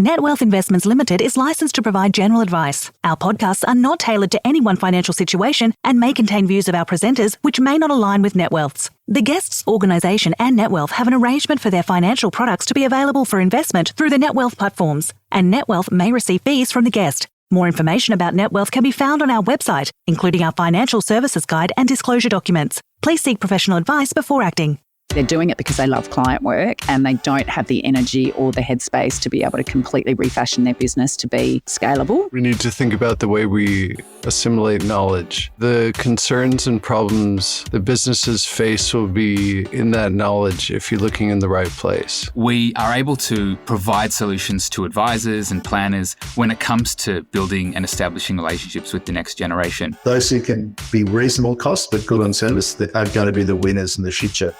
Net Wealth Investments Limited is licensed to provide general advice. Our podcasts are not tailored to any one financial situation and may contain views of our presenters which may not align with Net Wealth's. The guests' organisation and Net Wealth have an arrangement for their financial products to be available for investment through the Net Wealth platforms, and Net Wealth may receive fees from the guest. More information about Net Wealth can be found on our website, including our financial services guide and disclosure documents. Please seek professional advice before acting. They're doing it because they love client work and they don't have the energy or the headspace to be able to completely refashion their business to be scalable. We need to think about the way we assimilate knowledge. The concerns and problems the businesses face will be in that knowledge if you're looking in the right place. We are able to provide solutions to advisors and planners when it comes to building and establishing relationships with the next generation. Those who can be reasonable cost but good on service that are going to be the winners in the future.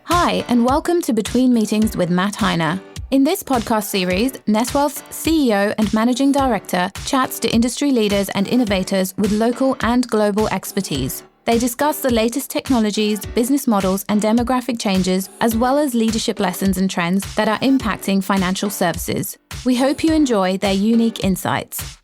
Hi, and welcome to Between Meetings with Matt Heine. In this podcast series, NetWealth's CEO and Managing Director chats to industry leaders and innovators with local and global expertise. They discuss the latest technologies, business models, and demographic changes, as well as leadership lessons and trends that are impacting financial services. We hope you enjoy their unique insights.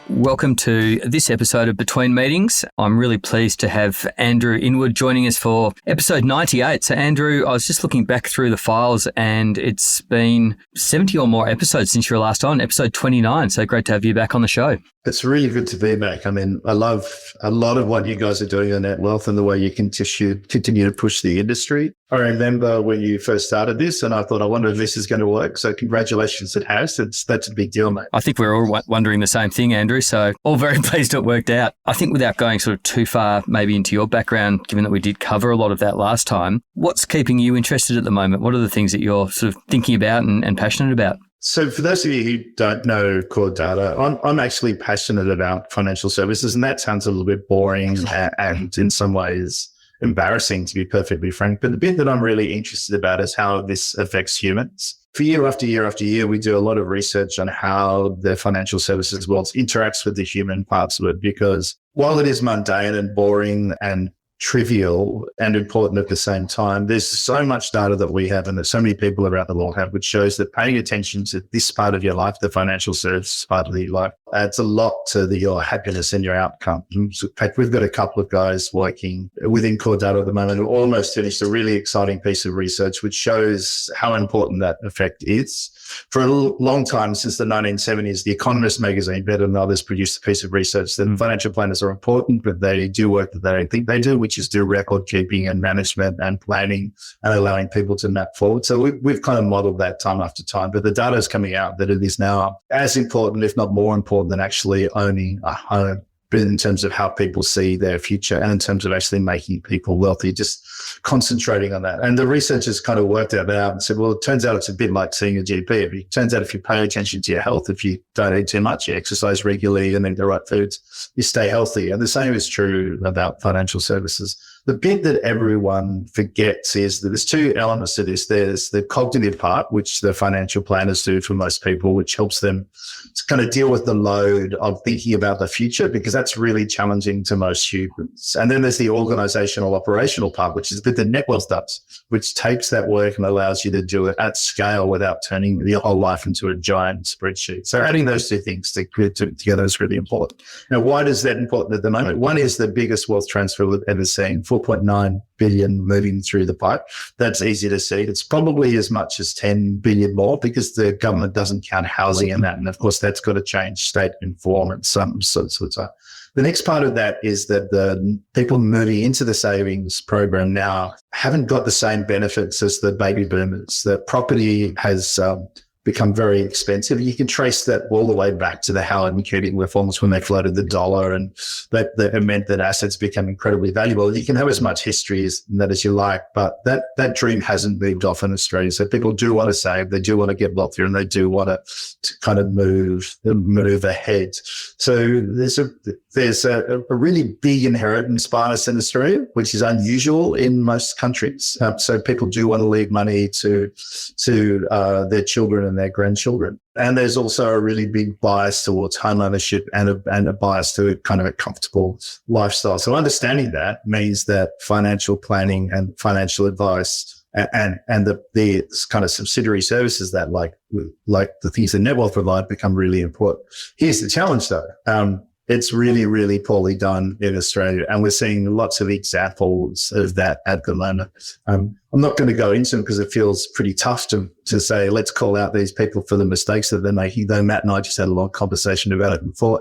Welcome to this episode of Between Meetings. I'm really pleased to have Andrew Inwood joining us for episode 98. So Andrew, I was just looking back through the files and it's been 70 or more episodes since you were last on, episode 29. So great to have you back on the show. It's really good to be back. I mean, I love a lot of what you guys are doing on Net Wealth and the way you continue to push the industry. I remember when you first started this and I thought, I wonder if this is going to work. So congratulations, it has. That's a big deal, mate. I think we're all wondering the same thing, Andrew. So all very pleased it worked out. I think without going sort of too far maybe into your background, given that we did cover a lot of that last time, what's keeping you interested at the moment? What are the things that you're sort of thinking about and passionate about? So for those of you who don't know CoreData, I'm actually passionate about financial services, and that sounds a little bit boring and in some ways embarrassing, to be perfectly frank. But the bit that I'm really interested about is how this affects humans. For year after year after year, we do a lot of research on how the financial services world interacts with the human parts of it, because while it is mundane and boring and trivial and important at the same time, there's so much data that we have and that so many people around the world have, which shows that paying attention to this part of your life, the financial services part of your life, adds a lot to your happiness and your outcome. In fact, we've got a couple of guys working within CoreData at the moment who almost finished a really exciting piece of research which shows how important that effect is. For a long time, since the 1970s, The Economist magazine, better than others, produced a piece of research that financial planners are important, but they do work that they don't think they do, which is do record keeping and management and planning and allowing people to map forward. So we've kind of modeled that time after time, but the data is coming out that it is now as important, if not more important, than actually owning a home, in terms of how people see their future and in terms of actually making people wealthy, just concentrating on that. And the researchers kind of worked that out and said, well, it turns out it's a bit like seeing a GP. It turns out if you pay attention to your health, if you don't eat too much, you exercise regularly and eat the right foods, you stay healthy. And the same is true about financial services. The bit that everyone forgets is that there's two elements to this. There's the cognitive part, which the financial planners do for most people, which helps them to kind of deal with the load of thinking about the future, because that's really challenging to most humans. And then there's the organizational, operational part, which is the bit that Net Wealth does, which takes that work and allows you to do it at scale without turning your whole life into a giant spreadsheet. So adding those two things together is really important. Now, why is that important at the moment? One is the biggest wealth transfer we've ever seen, 4.9 billion moving through the pipe. That's easy to see. It's probably as much as 10 billion more because the government doesn't count housing in that. And of course, that's got to change state and form and some sorts of. The next part of that is that the people moving into the savings program now haven't got the same benefits as the baby boomers. The property has become very expensive. You can trace that all the way back to the Howard and Keating reforms when they floated the dollar, and that meant that assets become incredibly valuable. You can have as much history as you like, but that dream hasn't moved off in Australia. So people do want to save, they do want to get wealthier, and they do want to kind of move ahead. So there's a really big inheritance bias in Australia, which is unusual in most countries. So people do want to leave money to their children and their grandchildren. And there's also a really big bias towards home ownership and a bias to kind of a comfortable lifestyle. So understanding that means that financial planning and financial advice and the kind of subsidiary services that like the things that NetWealth provide become really important. Here's the challenge though. It's really, really poorly done in Australia, and we're seeing lots of examples of that at the moment. I'm not going to go into them because it feels pretty tough to say, let's call out these people for the mistakes that they're making, though Matt and I just had a long conversation about it before.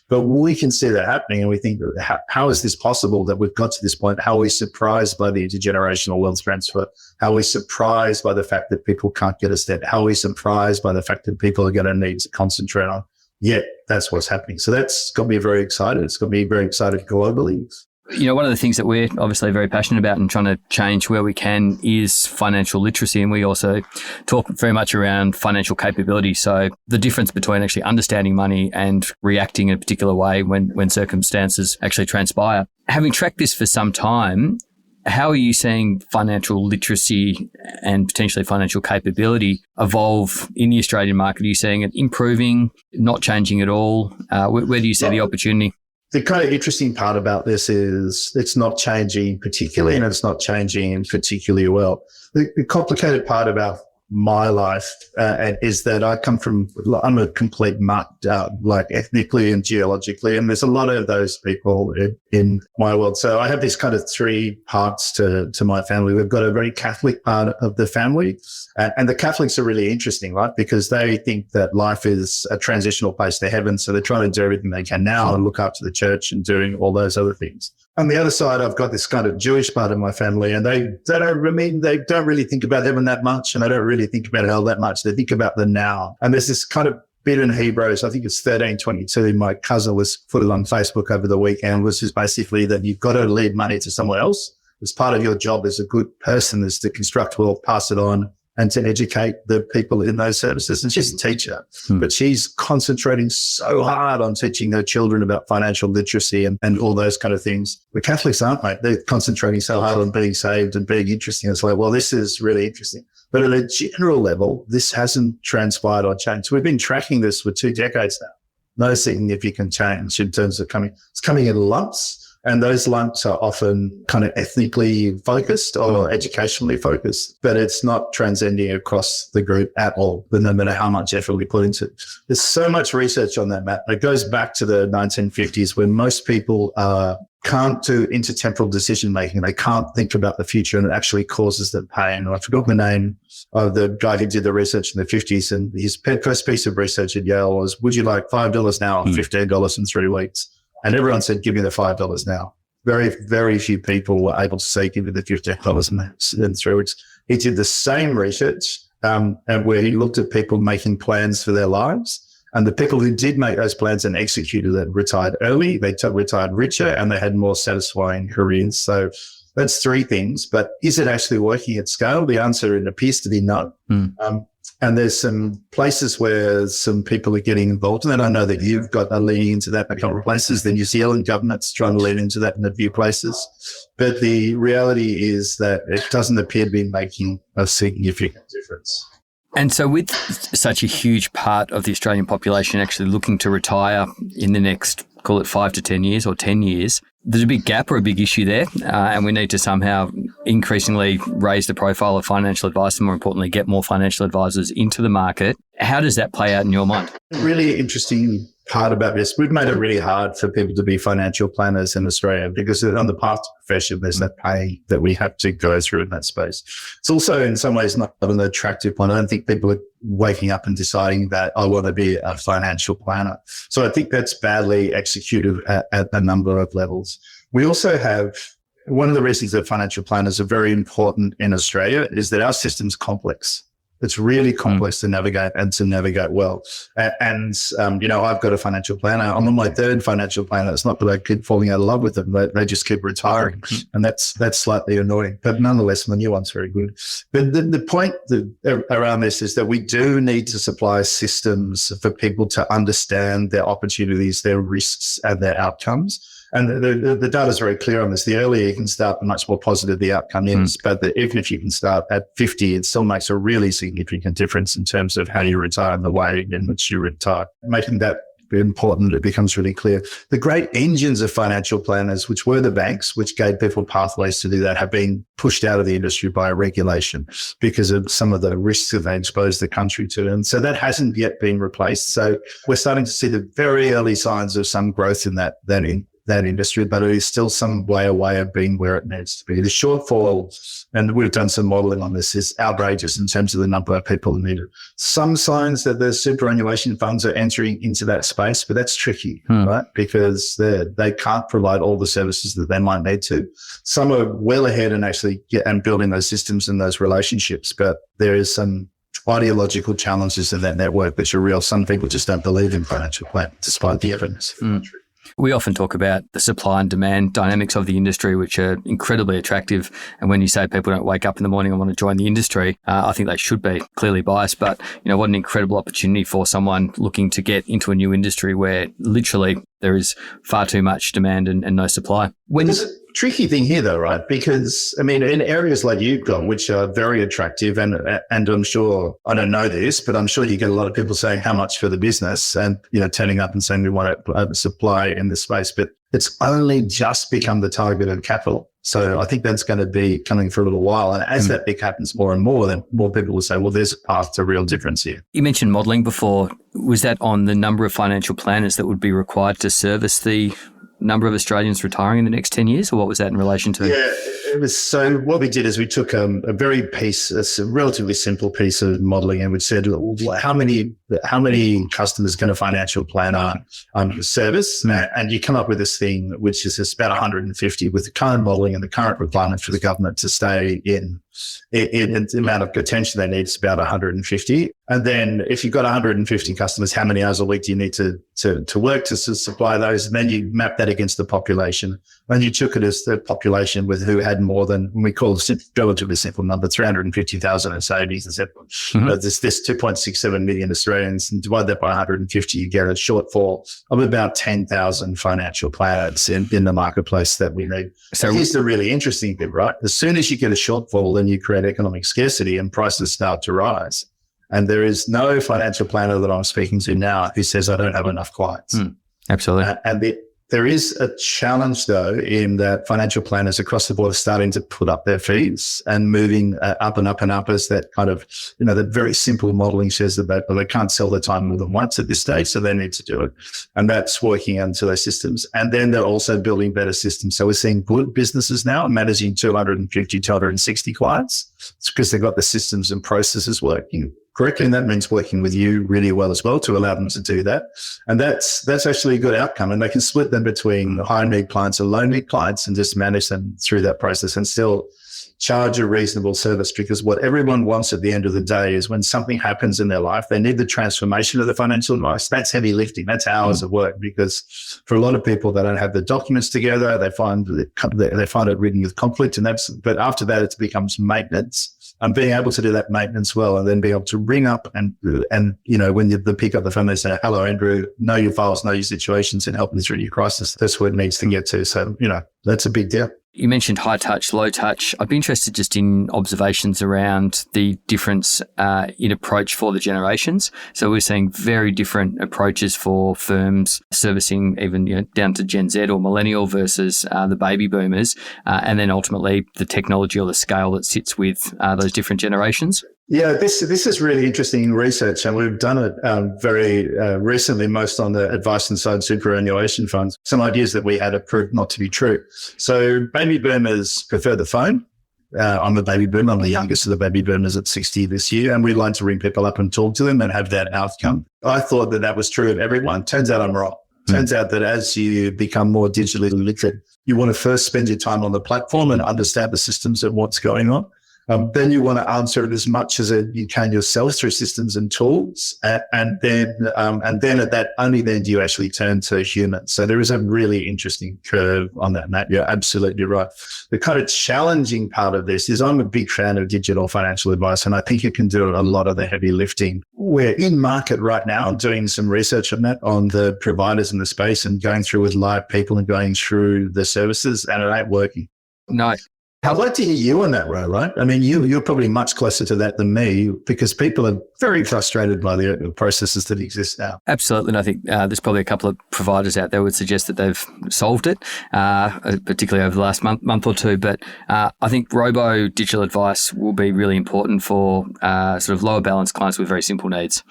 But we can see that happening, and we think, how is this possible that we've got to this point? How are we surprised by the intergenerational wealth transfer? How are we surprised by the fact that people can't get a step? How are we surprised by the fact that people are going to need to concentrate on? Yeah, that's what's happening. So that's got me very excited. It's got me very excited globally. You know, one of the things that we're obviously very passionate about and trying to change where we can is financial literacy. And we also talk very much around financial capability. So the difference between actually understanding money and reacting in a particular way when circumstances actually transpire. Having tracked this for some time, how are you seeing financial literacy and potentially financial capability evolve in the Australian market? Are you seeing it improving, not changing at all? Where do you see the opportunity? The kind of interesting part about this is it's not changing particularly, and it's not changing particularly well. The complicated part about my life is that I'm a complete mutt, like ethnically and geologically, and there's a lot of those people in my world. So I have these kind of three parts to my family. We've got a very Catholic part of the family, and the Catholics are really interesting, right? Because they think that life is a transitional place to heaven, so they're trying to do everything they can now and look after the church and doing all those other things. On the other side, I've got this kind of Jewish part of my family, and they don't really think about heaven that much, and they don't really think about hell that much. They think about the now. And there's this kind of bit in Hebrews, I think it's 13:22. My cousin was put it on Facebook over the weekend, which is basically that you've got to leave money to someone else. As part of your job as a good person is to construct wealth, pass it on, and to educate the people in those services. And she's a teacher, but she's concentrating so hard on teaching her children about financial literacy and all those kind of things. The Catholics aren't, mate. They're concentrating so hard on being saved and being interesting. It's like, well, this is really interesting. But at a general level, this hasn't transpired or changed. We've been tracking this for 2 decades now. No significant change in terms of it's coming in lumps. And those lumps are often kind of ethnically focused or educationally focused, but it's not transcending across the group at all, no matter how much effort we put into it. There's so much research on that, Matt. It goes back to the 1950s when most people can't do intertemporal decision-making. They can't think about the future, and it actually causes them pain. I forgot the name of the guy who did the research in the 50s, and his first piece of research at Yale was, would you like $5 now or $15 in 3 weeks? And everyone said, give me the $5 now. Very, very few people were able to say, give me the $15 in 3 weeks. He did the same research and where he looked at people making plans for their lives. And the people who did make those plans and executed it retired early, they retired richer, and they had more satisfying careers. So that's 3 things. But is it actually working at scale? The answer, it appears to be no. And there's some places where some people are getting involved in that. I know that you've got a leaning into that in a couple of places. The New Zealand government's trying to lean into that in a few places. But the reality is that it doesn't appear to be making a significant difference. And so with such a huge part of the Australian population actually looking to retire in the next, call it 5 to 10 years or 10 years, there's a big gap or a big issue there, and we need to somehow increasingly raise the profile of financial advice and, more importantly, get more financial advisors into the market. How does that play out in your mind? Really interesting part about this. We've made it really hard for people to be financial planners in Australia because on the path to profession, there's that pain that we have to go through in that space. It's also in some ways not an attractive one. I don't think people are waking up and deciding that I want to be a financial planner. So I think that's badly executed at a number of levels. We also have one of the reasons that financial planners are very important in Australia is that our system's complex. It's really complex to navigate and to navigate well. And I've got a financial planner. I'm on my 3rd financial planner. It's not that I keep falling out of love with them. They just keep retiring. And that's slightly annoying. But nonetheless, the new one's very good. But the point around this is that we do need to supply systems for people to understand their opportunities, their risks, and their outcomes. And the data is very clear on this. The earlier you can start, the much more positive the outcome is. But even if you can start at 50, it still makes a really significant difference in terms of how you retire and the way in which you retire. Making that important, it becomes really clear. The great engines of financial planners, which were the banks, which gave people pathways to do that, have been pushed out of the industry by regulation because of some of the risks that they exposed the country to. And so that hasn't yet been replaced. So we're starting to see the very early signs of some growth in that industry, but it is still some way away of being where it needs to be. The shortfall, and we've done some modeling on this, is outrageous in terms of the number of people who need it. Some signs that the superannuation funds are entering into that space, but that's tricky, right? Because they can't provide all the services that they might need to. Some are well ahead and actually building those systems and those relationships, but there is some ideological challenges in that network that are real. Some people just don't believe in financial planning despite the evidence. We often talk about the supply and demand dynamics of the industry, which are incredibly attractive. And when you say people don't wake up in the morning and want to join the industry, I think they should be clearly biased. But, what an incredible opportunity for someone looking to get into a new industry where literally there is far too much demand and no supply. There's a tricky thing here, though, right? Because, in areas like you've got, which are very attractive, and I'm sure, I don't know this, but I'm sure you get a lot of people saying how much for the business and, turning up and saying we want to supply in this space, but it's only just become the target of capital. So I think that's going to be coming for a little while. And as that happens more and more, then more people will say, well, there's a path to real difference here. You mentioned modelling before. Was that on the number of financial planners that would be required to service the number of Australians retiring in the next 10 years, or what was that in relation to? Yeah, it was. So what we did is we took a relatively simple piece of modelling, and we said, how many customers can a financial planner service? And you come up with this thing, which is about 150 with the current modelling and the current requirement for the government to stay in the amount of attention they need is about 150. And then if you've got 150 customers, how many hours a week do you need to work to supply those? And then you map that against the population. And you took it as the population with who had more than, we call it a relatively simple number, 350,000 in savings. And said, this 2.67 million Australians, and divide that by 150, you get a shortfall of about 10,000 financial planners in the marketplace that we need. So here's the really interesting bit, right? As soon as you get a shortfall, then you create economic scarcity and prices start to rise. And there is no financial planner that I'm speaking to now who says, I don't have enough clients. Absolutely. There is a challenge, though, in that financial planners across the board are starting to put up their fees and moving up and up and up as that kind of, that very simple modelling says that they can't sell their time more than once at this stage, so they need to do it. And that's working into those systems. And then they're also building better systems. So we're seeing good businesses now managing 250, 260 clients. It's because they've got the systems and processes working correctly, and that means working with you really well as well to allow them to do that. And that's actually a good outcome. And they can split them between high need clients and low need clients and just manage them through that process and still charge a reasonable service, because what everyone wants at the end of the day is when something happens in their life, they need the transformation of the financial advice. That's heavy lifting. That's hours of work, because for a lot of people, they don't have the documents together. They find it ridden with conflict, but after that, it becomes maintenance. And being able to do that maintenance well, and then being able to ring up and when they pick up the phone, they say, hello, Andrew, know your files, know your situations, and help them through your crisis. That's where it needs to get to. So, that's a big deal. You mentioned high touch, low touch. I'd be interested just in observations around the difference in approach for the generations. So we're seeing very different approaches for firms servicing even down to Gen Z or millennial versus the baby boomers, and then ultimately the technology or the scale that sits with those different generations. Yeah, this is really interesting research, and we've done it very recently, most on the advice inside superannuation funds. Some ideas that we had are proved not to be true. So baby boomers prefer the phone. I'm a baby boomer. I'm the youngest of the baby boomers at 60 this year, and we like to ring people up and talk to them and have that outcome. I thought that was true of everyone. Turns out I'm wrong. Turns out that as you become more digitally literate, you want to first spend your time on the platform and understand the systems and what's going on. Then you want to answer it as much as you can yourself through systems and tools, and then at that, only then do you actually turn to humans. So there is a really interesting curve on that, Matt. You're absolutely right. The kind of challenging part of this is I'm a big fan of digital financial advice, and I think it can do a lot of the heavy lifting. We're in market right now doing some research on that, on the providers in the space, and going through with live people and going through the services, and it ain't working. No. I'd like to hear you on that, Ro, right? I mean, you're probably much closer to that than me because people are very frustrated by the processes that exist now. Absolutely. And I think there's probably a couple of providers out there would suggest that they've solved it, particularly over the last month or two. But I think robo digital advice will be really important for sort of lower balance clients with very simple needs.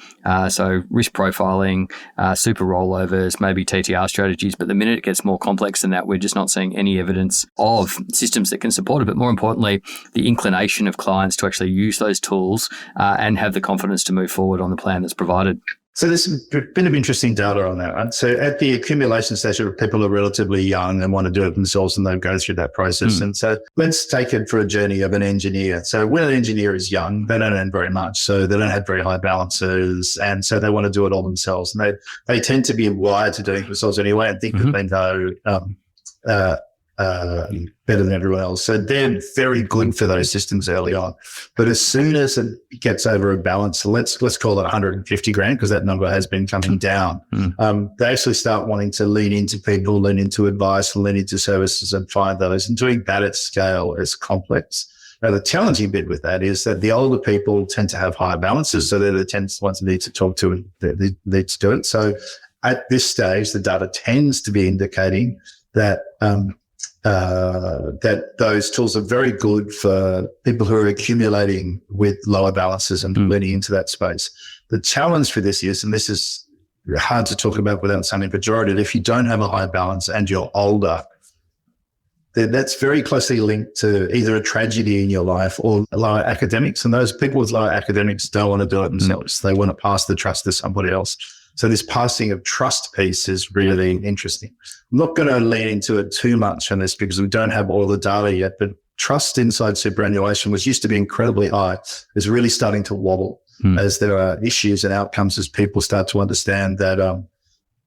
So risk profiling, super rollovers, maybe TTR strategies. But the minute it gets more complex than that, we're just not seeing any evidence of systems that can support it. But more importantly, the inclination of clients to actually use those tools and have the confidence to move forward on the plan that's provided. So there's a bit of interesting data on that, right? So at the accumulation stage, people are relatively young and want to do it themselves and they'll go through that process. And so let's take it for a journey of an engineer. So when an engineer is young, they don't earn very much. So they don't have very high balances. And so they want to do it all themselves. And they tend to be wired to doing it themselves anyway and think that they know better than everyone else. So they're very good for those systems early on. But as soon as it gets over a balance, so let's call it 150 grand, because that number has been coming down. They actually start wanting to lean into people, lean into advice, lean into services and find those. And doing that at scale is complex. Now, the challenging bit with that is that the older people tend to have higher balances. So they're the ones that need to talk to and they need to do it. So at this stage, the data tends to be indicating that that those tools are very good for people who are accumulating with lower balances and leaning into that space. The challenge for this is, and this is hard to talk about without sounding pejorative, if you don't have a high balance and you're older, then that's very closely linked to either a tragedy in your life or lower academics. And those people with lower academics don't want to do it themselves. They want to pass the trust to somebody else. So this passing of trust piece is really interesting. I'm not going to lean into it too much on this because we don't have all the data yet, but trust inside superannuation, which used to be incredibly high, is really starting to wobble as there are issues and outcomes as people start to understand that,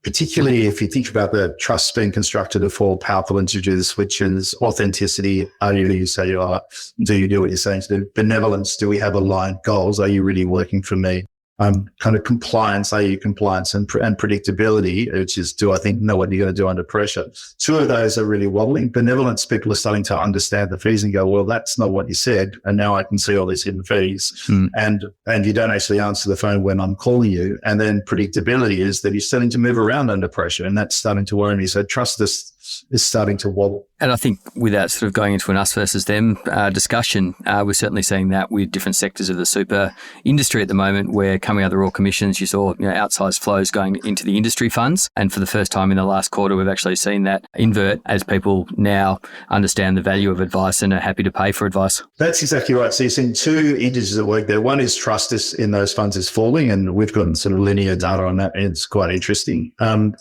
particularly if you think about the trust being constructed of four powerful integers, which is authenticity, are you who you say you are? Do you do what you're saying to do? Benevolence, do we have aligned goals? Are you really working for me? Kind of compliance, i.e. compliance and predictability, which is, do I know what you're going to do under pressure? Two of those are really wobbling. Benevolence, people are starting to understand the fees and go, well, that's not what you said. And now I can see all these hidden fees. And you don't actually answer the phone when I'm calling you. And then predictability is that you're starting to move around under pressure, and that's starting to worry me. So trust is starting to wobble. And I think without sort of going into an us versus them discussion, we're certainly seeing that with different sectors of the super industry at the moment, where coming out of the Royal Commissions, you saw outsized flows going into the industry funds. And for the first time in the last quarter, we've actually seen that invert as people now understand the value of advice and are happy to pay for advice. That's exactly right. So you're seeing two indicators at work there. One is trust in those funds is falling, and we've got sort of linear data on that. It's quite interesting. And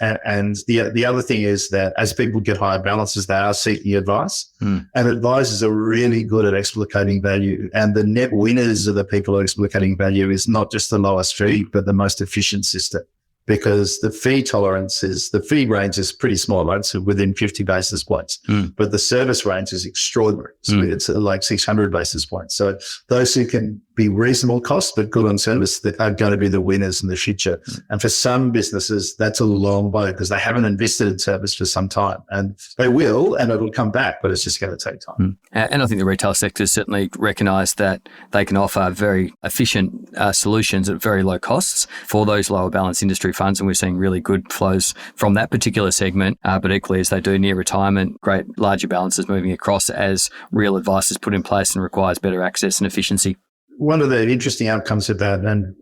the other thing is that as people get higher balances, they are seeking advice. And advisors are really good at explicating value. And the net winners of the people who are explicating value is not just the lowest fee, but the most efficient system. Because the fee range is pretty small, right? So within 50 basis points, but the service range is extraordinary. So it's like 600 basis points. So those who can be reasonable cost, but good on service, that are going to be the winners in the future. And for some businesses, that's a long way because they haven't invested in service for some time, and they will, and it'll come back, but it's just going to take time. And I think the retail sector certainly recognise that they can offer very efficient solutions at very low costs for those lower balance industry funds, and we're seeing really good flows from that particular segment. But equally, as they do near retirement, great larger balances moving across as real advice is put in place and requires better access and efficiency. One of the interesting outcomes of that, and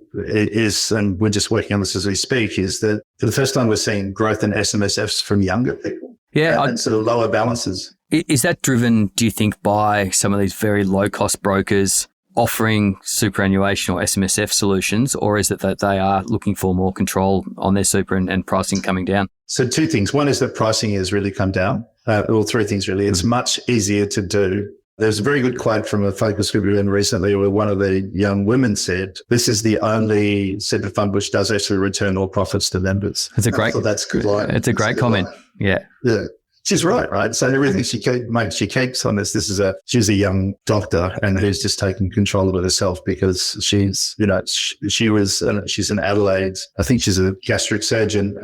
we're just working on this as we speak, is that for the first time we're seeing growth in SMSFs from younger people. And sort of lower balances. Is that driven, do you think, by some of these very low-cost brokers offering superannuation or SMSF solutions, or is it that they are looking for more control on their super and pricing coming down? So two things. One is that pricing has really come down. Well, three things really. It's much easier to do. There's a very good quote from a focus group we were in recently where one of the young women said, this is the only super fund which does actually return all profits to members. That's a great, that's good line. It's a great comment. Yeah. she's right? So everything she keeps on this. She's a young doctor and who's just taken control of it herself because she's in Adelaide. I think she's a gastric surgeon.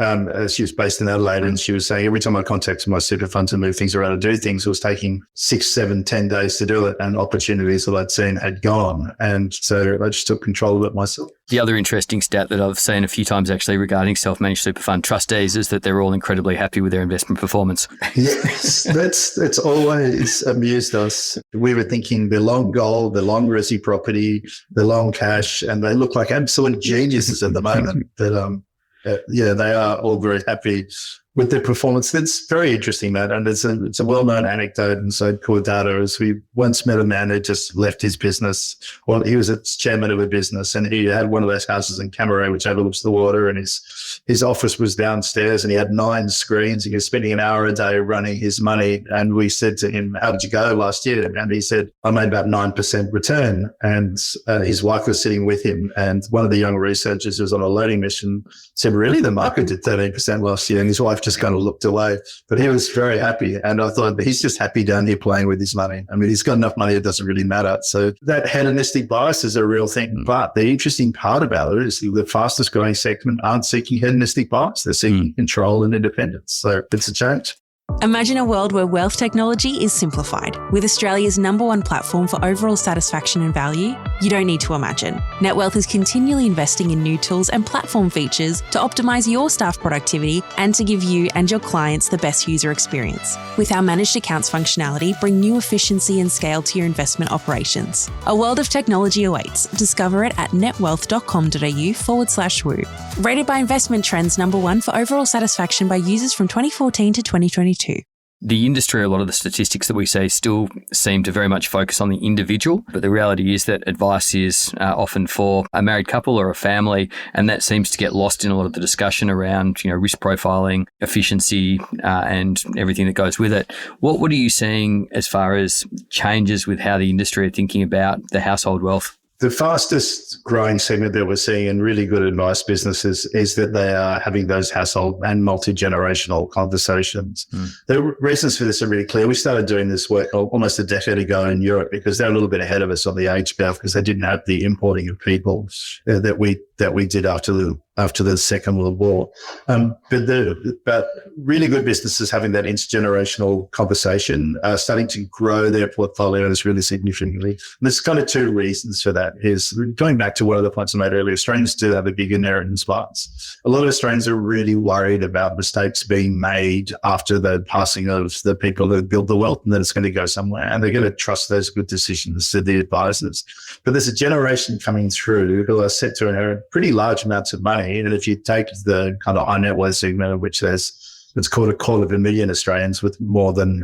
She was based in Adelaide, and she was saying every time I contacted my super fund to move things around and do things, it was taking 6, 7, 10 days to do it, and opportunities that I'd seen had gone. And so I just took control of it myself. The other interesting stat that I've seen a few times actually regarding self-managed super fund trustees is that they're all incredibly happy with their investment performance. Yes, that's always amused us. We were thinking the long gold, the long resi property, the long cash, and they look like absolute geniuses at the moment. But they are all very happy with their performance. It's very interesting, Matt, and it's a well-known anecdote inside CoreData. As we once met a man who just left his business. Well, he was a chairman of a business, and he had one of those houses in Camaret which overlooks the water, and his office was downstairs, and he had 9 screens. He was spending an hour a day running his money. And we said to him, "How did you go last year?" And he said, "I made about 9% return." And his wife was sitting with him, and one of the young researchers who was on a learning mission said, "Really, the market did 13% last year?" And his wife just kind of looked away, but he was very happy. And I thought, he's just happy down here playing with his money. I mean, he's got enough money, it doesn't really matter. So that hedonistic bias is a real thing. But the interesting part about it is the fastest growing segment aren't seeking hedonistic bias. They're seeking control and independence. So it's a change. Imagine a world where wealth technology is simplified. With Australia's #1 platform for overall satisfaction and value, you don't need to imagine. Netwealth is continually investing in new tools and platform features to optimise your staff productivity and to give you and your clients the best user experience. With our managed accounts functionality, bring new efficiency and scale to your investment operations. A world of technology awaits. Discover it at netwealth.com.au/woo. Rated by Investment Trends #1 for overall satisfaction by users from 2014 to 2022. The industry, a lot of the statistics that we see still seem to very much focus on the individual, but the reality is that advice is often for a married couple or a family, and that seems to get lost in a lot of the discussion around, risk profiling, efficiency, and everything that goes with it. What are you seeing as far as changes with how the industry are thinking about the household wealth? The fastest growing segment that we're seeing in really good advice businesses is that they are having those household and multi-generational conversations. The reasons for this are really clear. We started doing this work almost a decade ago in Europe because they're a little bit ahead of us on the age curve because they didn't have the importing of people that we did after the Second World War. But really good businesses having that intergenerational conversation, starting to grow their portfolios really significantly. And there's kind of 2 reasons for that. Is going back to one of the points I made earlier, Australians do have a big inheritance bias. A lot of Australians are really worried about mistakes being made after the passing of the people who build the wealth and that it's going to go somewhere. And they're going to trust those good decisions to the advisors. But there's a generation coming through who are set to inherit pretty large amounts of money. And if you take the kind of high net worth segment, of which it's called 250,000 Australians with more than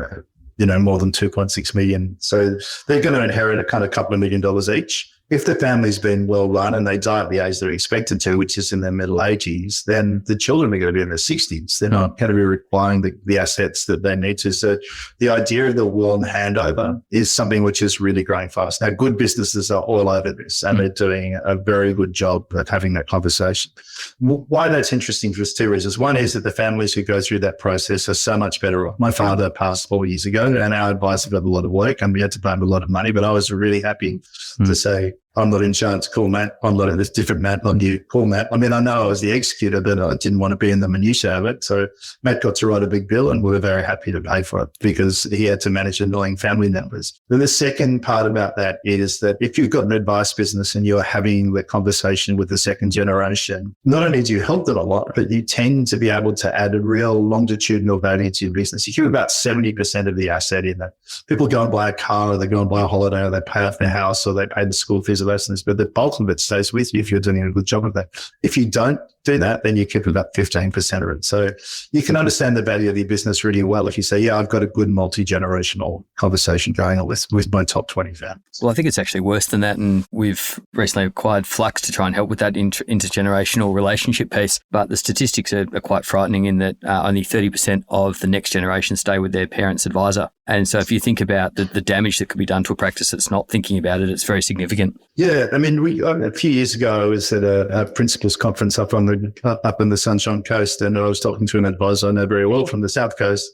2.6 million. So they're going to inherit a kind of couple of $1 million each. If the family's been well run and they die at the age they're expected to, which is in their middle 80s, then the children are going to be in their 60s. They're not going to be requiring the assets that they need to. So the idea of the will handover is something which is really growing fast. Now, good businesses are all over this and they're doing a very good job at having that conversation. Why that's interesting for us 2 reasons. One is that the families who go through that process are so much better off. My father passed 4 years ago and our advisor got a lot of work and we had to pay him a lot of money, but I was really happy to say, I'm not in charge, call Matt. I'm not in this different Matt, not you, call Matt. I mean, I know I was the executor, but I didn't want to be in the minutiae of it. So Matt got to write a big bill and we were very happy to pay for it because he had to manage annoying family members. Then the second part about that is that if you've got an advice business and you're having the conversation with the second generation, not only do you help them a lot, but you tend to be able to add a real longitudinal value to your business. You keep about 70% of the asset in that. People go and buy a car or they go and buy a holiday or they pay off their house or they pay the school fees of those things, but the bulk of it stays with you if you're doing a good job of that. If you don't do that, then you keep about 15% of it. So you can understand the value of your business really well if you say, yeah, I've got a good multi-generational conversation going on with my top 20 families. Well, I think it's actually worse than that. And we've recently acquired Flux to try and help with that intergenerational relationship piece. But the statistics are quite frightening in that only 30% of the next generation stay with their parents' advisor. And so if you think about the damage that could be done to a practice that's not thinking about it, it's very significant. Yeah. I mean, a few years ago, I was at a principals conference up in the Sunshine Coast, and I was talking to an advisor I know very well from the South Coast.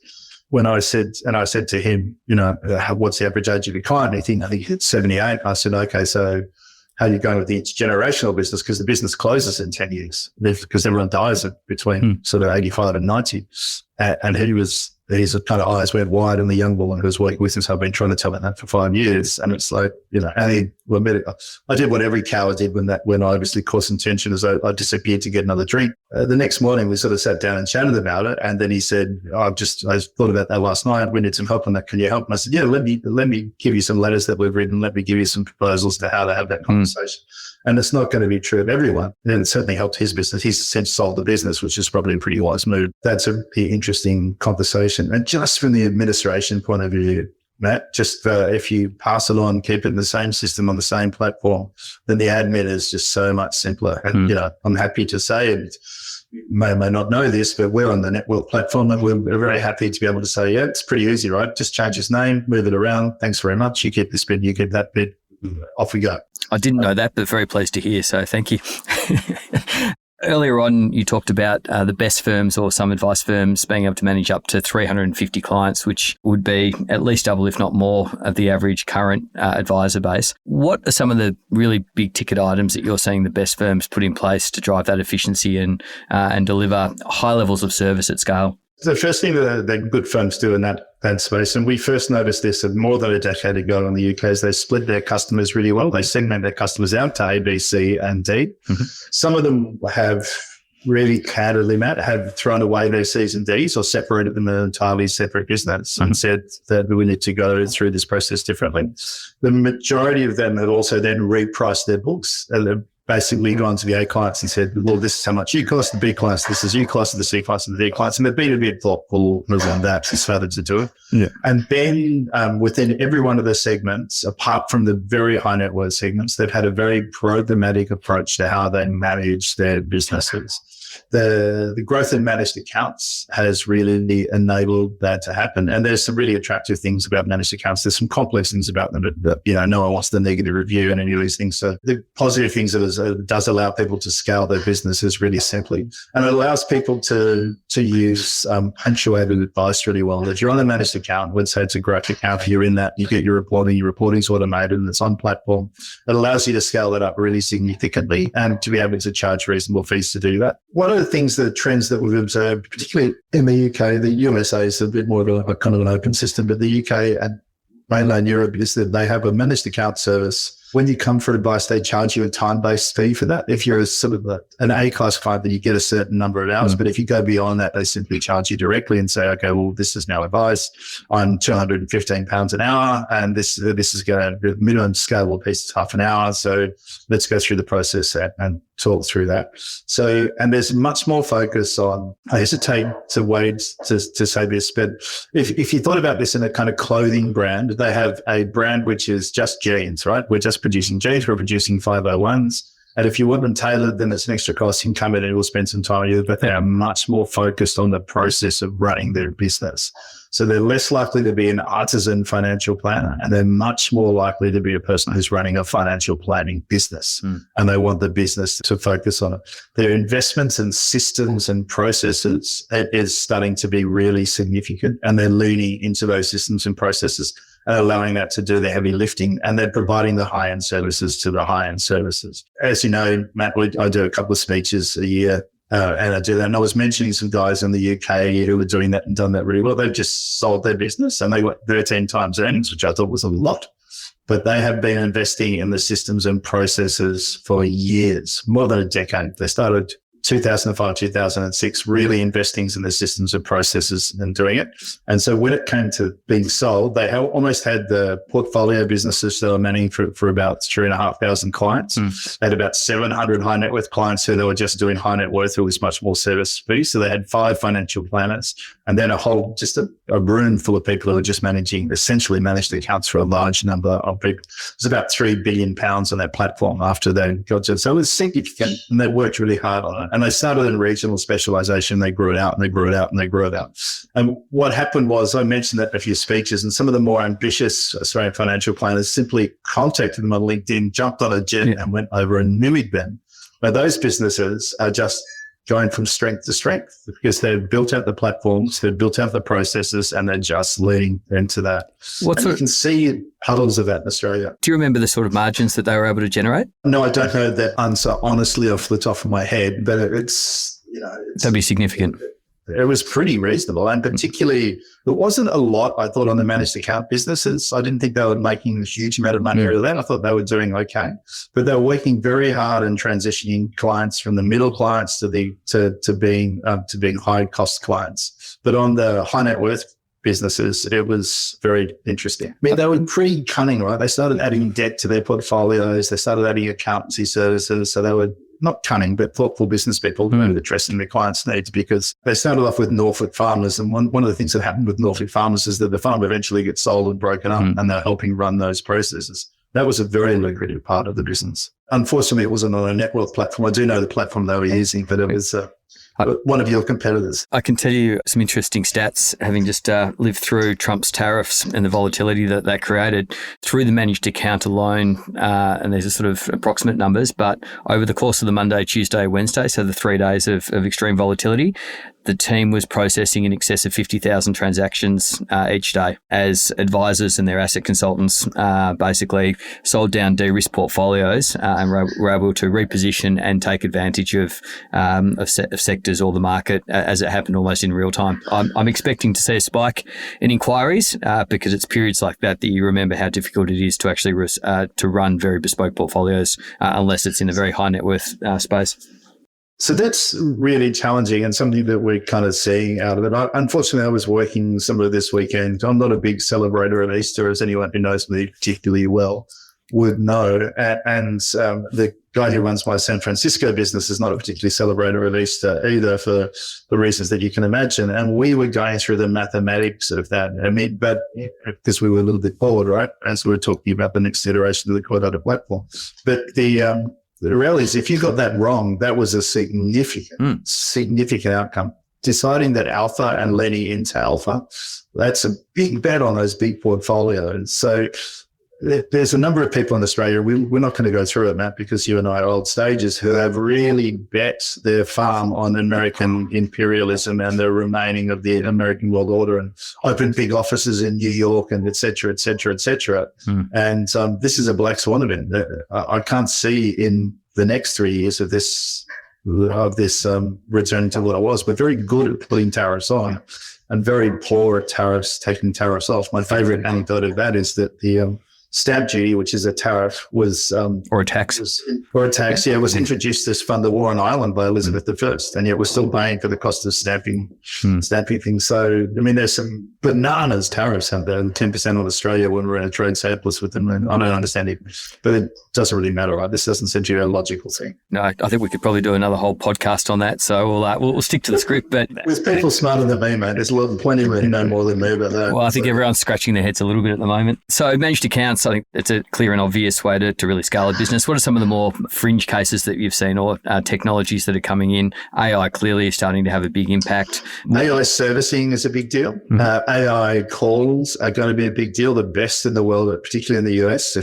when I said to him, what's the average age of your client? I think it's 78. I said, okay, so how are you going with the intergenerational business? Because the business closes in 10 years because everyone dies between sort of 85 and 90. And his kind of eyes went wide, and the young woman who was working with him, so I've been trying to tell him that for 5 years. And it's like, I did what every coward did when I obviously caused some tension, as I disappeared to get another drink. The next morning we sort of sat down and chatted about it. And then he said, I thought about that last night. We need some help on that. Can you help? And I said, yeah, let me give you some letters that we've written. Let me give you some proposals to how to have that conversation. And it's not going to be true of everyone. And it certainly helped his business. He's since sold the business, which is probably a pretty wise move. That's a pretty interesting conversation. And just from the administration point of view, Matt, just if you pass it on, keep it in the same system on the same platform, then the admin is just so much simpler. And, I'm happy to say, and you may or may not know this, but we're on the Network platform, and we're very happy to be able to say, yeah, it's pretty easy, right? Just change his name, move it around. Thanks very much. You keep this bit, you keep that bit. Off we go. I didn't know that, but very pleased to hear. So thank you. Earlier on, you talked about the best firms or some advice firms being able to manage up to 350 clients, which would be at least double, if not more, of the average current advisor base. What are some of the really big ticket items that you're seeing the best firms put in place to drive that efficiency and deliver high levels of service at scale? The first thing that good firms do in that space, and we first noticed this more than a decade ago in the UK, is they split their customers really well. They segment their customers out to A, B, C, and D. Mm-hmm. Some of them have really candidly, Matt, have thrown away their C's and D's or separated them in an entirely separate business and said that we need to go through this process differently. The majority of them have also then repriced their books. Basically gone to the A clients and said, well, this is how much you cost, the B clients, this is you cost, the C clients, and the D clients. And they've been a bit thoughtful around that and started to do it. Yeah. And then within every one of the segments, apart from the very high net worth segments, they've had a very programmatic approach to how they manage their businesses. The growth in managed accounts has really enabled that to happen. And there's some really attractive things about managed accounts. There's some complex things about them, but no one wants the negative review and any of these things. So the positive things that it does allow people to scale their businesses really simply. And it allows people to use punctuated advice really well. If you're on a managed account, let's say it's a growth account, you're in that, you get your reporting's automated and it's on platform. It allows you to scale that up really significantly and to be able to charge reasonable fees to do that. One of the trends that we've observed, particularly in the UK, the USA is a bit more of a kind of an open system, but the UK and mainland Europe is that they have a managed account service. When you come for advice, they charge you a time-based fee for that. If you're a sort of an A-class client, then you get a certain number of hours. But if you go beyond that, they simply charge you directly and say, okay, well, this is now advice on £215 an hour. And this is going to be minimum scalable piece is half an hour. So let's go through the process and talk through that. So, and there's much more focus on, I hesitate to wait to say this, but if you thought about this in a kind of clothing brand, they have a brand which is just jeans, right? We're just producing jeans, we're producing 501s. And if you want them tailored, then it's an extra cost. You can come in and we'll spend some time with you, but they are much more focused on the process of running their business. So they're less likely to be an artisan financial planner, and they're much more likely to be a person who's running a financial planning business, and they want the business to focus on it. Their investments in systems and processes is starting to be really significant, and they're leaning into those systems and processes and allowing that to do the heavy lifting, and they're providing the high-end services to the high-end services. As you know, Matt, I do a couple of speeches a year. And I do that. And I was mentioning some guys in the UK who were doing that and done that really well. They've just sold their business and they got 13 times earnings, which I thought was a lot. But they have been investing in the systems and processes for years, more than a decade. They started 2005, 2006, really investing in the systems and processes and doing it. And so when it came to being sold, they almost had the portfolio businesses that were managing for about 3,500 clients. They had about 700 high net worth clients who they were just doing high net worth, who was much more service fees. So they had 5 financial planners and then just a room full of people who were just essentially managed accounts for a large number of people. It was about £3 billion on that platform after they got to it. So it was significant and they worked really hard on it. And they started in regional specialization. They grew it out and they grew it out and they grew it out. And what happened was, I mentioned that in a few speeches, and some of the more ambitious Australian financial planners simply contacted them on LinkedIn, jumped on a jet and went over and mimicked them. But those businesses are just going from strength to strength because they've built out the platforms, they've built out the processes, and they're just leading into that. You can see puddles of that in Australia. Do you remember the sort of margins that they were able to generate? No, I don't know that answer honestly off the top of my head, but it's, that'd be significant. It was pretty reasonable. And particularly, there wasn't a lot, I thought, on the managed account businesses. I didn't think they were making a huge amount of money out of that. I thought they were doing okay. But they were working very hard in transitioning clients from the middle clients to being high cost clients. But on the high net worth businesses, it was very interesting. I mean, they were pretty cunning, right? They started adding debt to their portfolios. They started adding accountancy services. So they were not cunning, but thoughtful business people who were addressing their clients' needs, because they started off with Norfolk Farmers. And one of the things that happened with Norfolk Farmers is that the farm eventually gets sold and broken up, and they're helping run those processes. That was a very lucrative part of the business. Unfortunately, it wasn't on a net wealth platform. I do know the platform they were using, but it was one of your competitors. I can tell you some interesting stats, having just lived through Trump's tariffs and the volatility that created through the managed account alone. And there's a sort of approximate numbers, but over the course of the Monday, Tuesday, Wednesday, so the 3 days of extreme volatility, the team was processing in excess of 50,000 transactions each day as advisors and their asset consultants basically sold down de-risk portfolios and were able to reposition and take advantage of sectors or the market as it happened almost in real time. I'm expecting to see a spike in inquiries because it's periods like that you remember how difficult it is to actually to run very bespoke portfolios unless it's in a very high net worth space. So that's really challenging and something that we're kind of seeing out of it. Unfortunately, I was working some of this weekend. I'm not a big celebrator of Easter, as anyone who knows me particularly well would know. And the guy who runs my San Francisco business is not a particularly celebrator of Easter either, for the reasons that you can imagine. And we were going through the mathematics of that. I mean, but because we were a little bit bored, right? As we were talking about the next iteration of the CoreData platform. But the reality is, if you got that wrong, that was a significant outcome. Deciding that alpha and leaning into alpha, that's a big bet on those big portfolios. So there's a number of people in Australia, we're not going to go through it, Matt, because you and I are old stagers, who have really bet their farm on American imperialism and the remaining of the American world order, and opened big offices in New York and et cetera, et cetera, et cetera. And this is a black swan event. I can't see in the next 3 years of this returning to what I was, but very good at putting tariffs on and very poor at taking tariffs off. My favorite anecdote of that is that the stamp duty, which is a tariff, was or a tax, was introduced to fund the war on Ireland by Elizabeth I, and yet we're still paying for the cost of stamping things. So I mean, there's some bananas tariffs out there, 10% on Australia when we're in a trade surplus with them. And I don't understand it, but it doesn't really matter, right? This doesn't seem to be a logical thing. No, I think we could probably do another whole podcast on that. So we'll stick to the script. But with people smarter than me, mate, there's plenty of who know more than me about that. Well, I think everyone's scratching their heads a little bit at the moment. So managed accounts, I think it's a clear and obvious way to really scale a business. What are some of the more fringe cases that you've seen, or technologies that are coming in? AI clearly is starting to have a big impact. AI servicing is a big deal. AI calls are going to be a big deal, the best in the world, particularly in the US.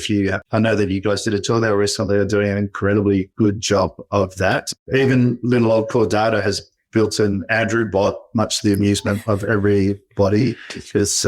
I know that you guys did a tour there recently. They're doing an incredibly good job of that. Even little old CoreData has built an Andrew bot, much to the amusement of everybody, because,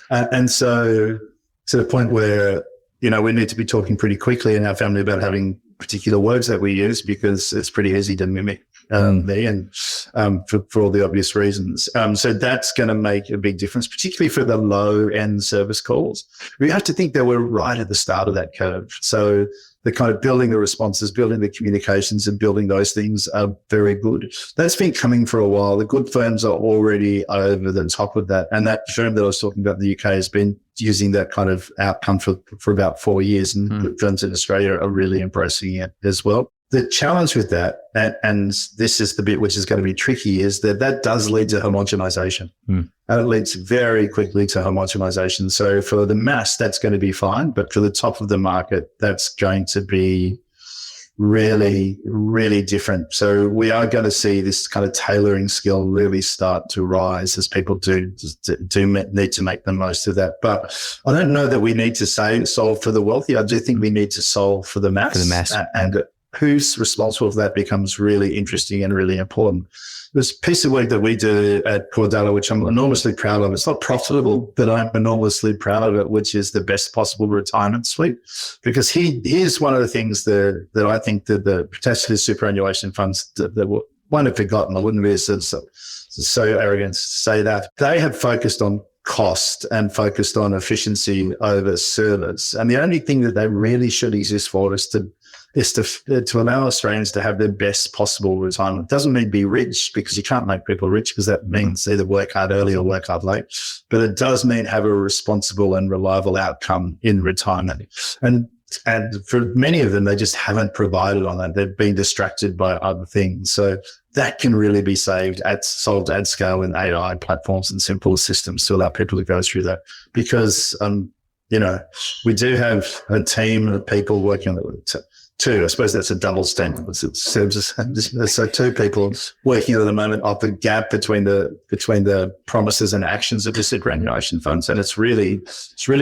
and so to the point where, we need to be talking pretty quickly in our family about having particular words that we use, because it's pretty easy to mimic me, and for all the obvious reasons. So that's going to make a big difference, particularly for the low-end service calls. We have to think that we're right at the start of that curve. So the kind of building the responses, building the communications, and building those things are very good. That's been coming for a while. The good firms are already over the top of that. And that firm that I was talking about in the UK has been using that kind of outcome for about 4 years. And good firms in Australia are really embracing it as well. The challenge with that, and this is the bit which is going to be tricky, is that does lead to homogenization. It leads very quickly to homogenization. So for the mass, that's going to be fine. But for the top of the market, that's going to be really, really different. So we are going to see this kind of tailoring skill really start to rise as people do need to make the most of that. But I don't know that we need to solve for the wealthy. I do think we need to solve for the mass. who's responsible for that becomes really interesting and really important. This piece of work that we do at CoreData, which I'm enormously proud of, it's not profitable, but I'm enormously proud of it, which is the best possible retirement suite. Because here's one of the things that I think that the potentially superannuation funds that won't have forgotten. I wouldn't be so arrogant to say that. They have focused on cost and focused on efficiency over service. And the only thing that they really should exist for is to allow Australians to have their best possible retirement. It doesn't mean be rich, because you can't make people rich, because that means either work hard early or work hard late. But it does mean have a responsible and reliable outcome in retirement. And for many of them, they just haven't provided on that. They've been distracted by other things. So that can really be solved at scale in AI platforms and simple systems to allow people to go through that. Because, we do have a team of people working on it. Two, I suppose that's a double standard. So two people working at the moment of the gap between the promises and actions of the superannuation funds. And it's really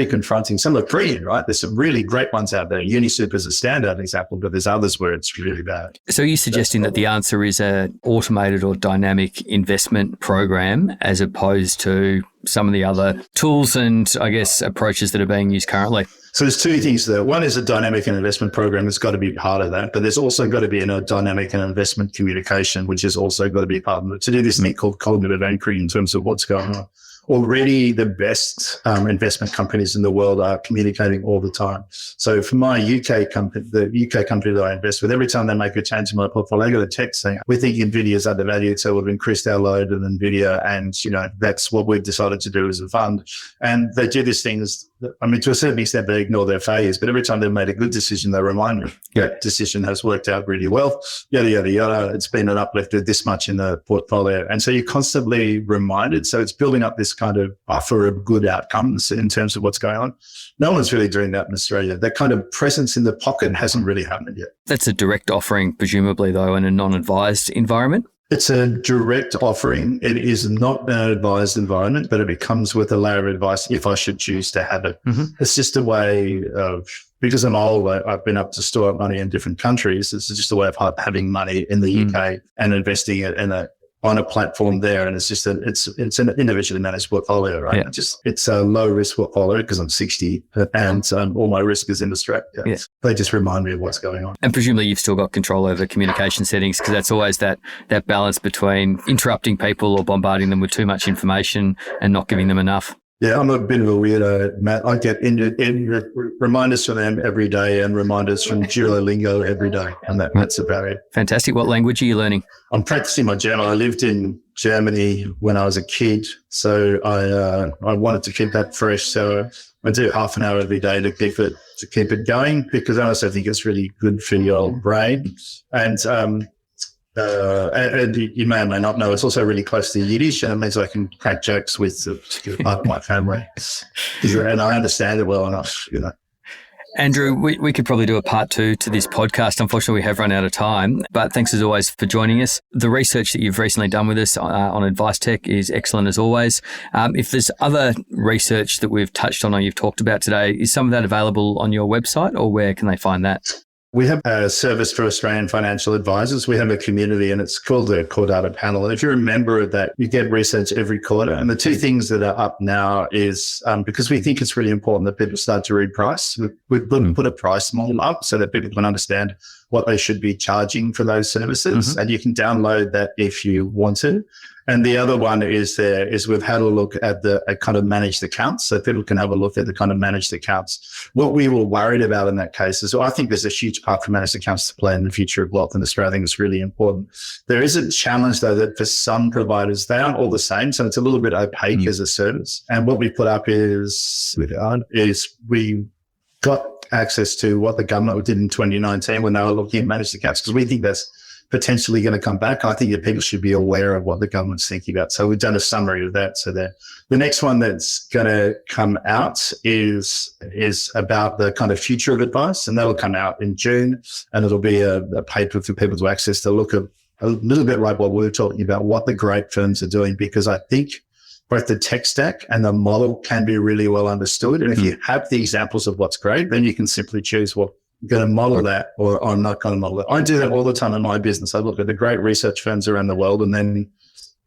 confronting. Some are brilliant, right? There's some really great ones out there. UniSuper is a standout example, but there's others where it's really bad. So are you suggesting that the answer is an automated or dynamic investment program as opposed to some of the other tools and, I guess, approaches that are being used currently? So there's two things there. One is a dynamic and investment program that's got to be part of that, but there's also got to be a dynamic and investment communication, which has also got to be part of it, to do this thing called cognitive anchoring in terms of what's going on. Already the best investment companies in the world are communicating all the time. So for my UK company, the UK company that I invest with, every time they make a change in my portfolio, I get a text saying, we think NVIDIA is undervalued, so we've increased our load in NVIDIA, and that's what we've decided to do as a fund. And they do these things, to a certain extent, they ignore their failures, but every time they've made a good decision, they remind me that decision has worked out really well, yada, yada, yada. It's been an uplift of this much in the portfolio. And so you're constantly reminded. So it's building up this kind of buffer of good outcomes in terms of what's going on. No one's really doing that in Australia. That kind of presence in the pocket hasn't really happened yet. That's a direct offering, presumably, though, in a non-advised environment? It's a direct offering. It is not an advised environment, but it comes with a layer of advice if I should choose to have it. Mm-hmm. It's just a way of, because I'm old, I've been up to store up money in different countries. It's just a way of having money in the UK and investing it on a platform there. And it's just it's an individually managed portfolio, right? Yeah. It's a low risk portfolio because I'm 60 and all my risk is in Australia. Yeah. They just remind me of what's going on. And presumably you've still got control over communication settings, because that's always that balance between interrupting people or bombarding them with too much information and not giving them enough. Yeah, I'm a bit of a weirdo, Matt. I get reminders from them every day and reminders from Duolingo every day, and that's about it. Fantastic. What language are you learning? I'm practicing my German. I lived in Germany when I was a kid, so I wanted to keep that fresh. So I do half an hour every day to keep it going, because I also think it's really good for your brain. And you may or may not know, it's also really close to Yiddish, and it means I can crack jokes with a particular part of my family. And I understand it well enough, Andrew, we could probably do a part 2 to this podcast. Unfortunately, we have run out of time, but thanks as always for joining us. The research that you've recently done with us on Advice Tech is excellent as always. If there's other research that we've touched on or you've talked about today, is some of that available on your website, or where can they find that? We have a service for Australian financial advisors. We have a community, and it's called the CoreData panel. And if you're a member of that, you get research every quarter. And the two things that are up now is because we think it's really important that people start to read price. We've put a price model up so that people can understand what they should be charging for those services. Mm-hmm. And you can download that if you want to. And the other one is we've had a look at the kind of managed accounts, so people can have a look at the kind of managed accounts. What we were worried about in that case is, I think there's a huge part for managed accounts to play in the future of wealth in Australia. I think it's really important. There is a challenge, though, that for some providers, they aren't all the same, so it's a little bit opaque as a service. And what we put up is we got access to what the government did in 2019 when they were looking at managed accounts, because we think that's potentially going to come back. I think that people should be aware of what the government's thinking about. So we've done a summary of that. So the next one that's going to come out is about the kind of future of advice, and that'll come out in June, and it'll be a paper for people to access to look at a little bit like what we're talking about, what the great firms are doing, because I think both the tech stack and the model can be really well understood. And if you have the examples of what's great, then you can simply choose, well, going to model that or I'm not going to model it. I do that all the time in my business. I look at the great research firms around the world and then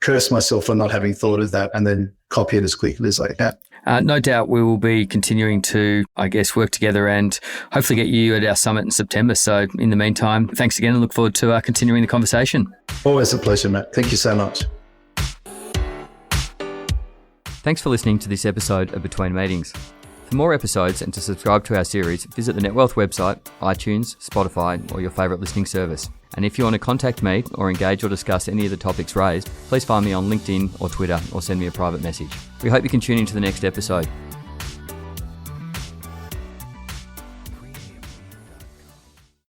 curse myself for not having thought of that and then copy it as quickly as I can. No doubt we will be continuing to, work together and hopefully get you at our summit in September. So in the meantime, thanks again and look forward to continuing the conversation. Always a pleasure, Matt. Thank you so much. Thanks for listening to this episode of Between Meetings. For more episodes and to subscribe to our series, visit the NetWealth website, iTunes, Spotify, or your favourite listening service. And if you want to contact me or engage or discuss any of the topics raised, please find me on LinkedIn or Twitter or send me a private message. We hope you can tune into the next episode.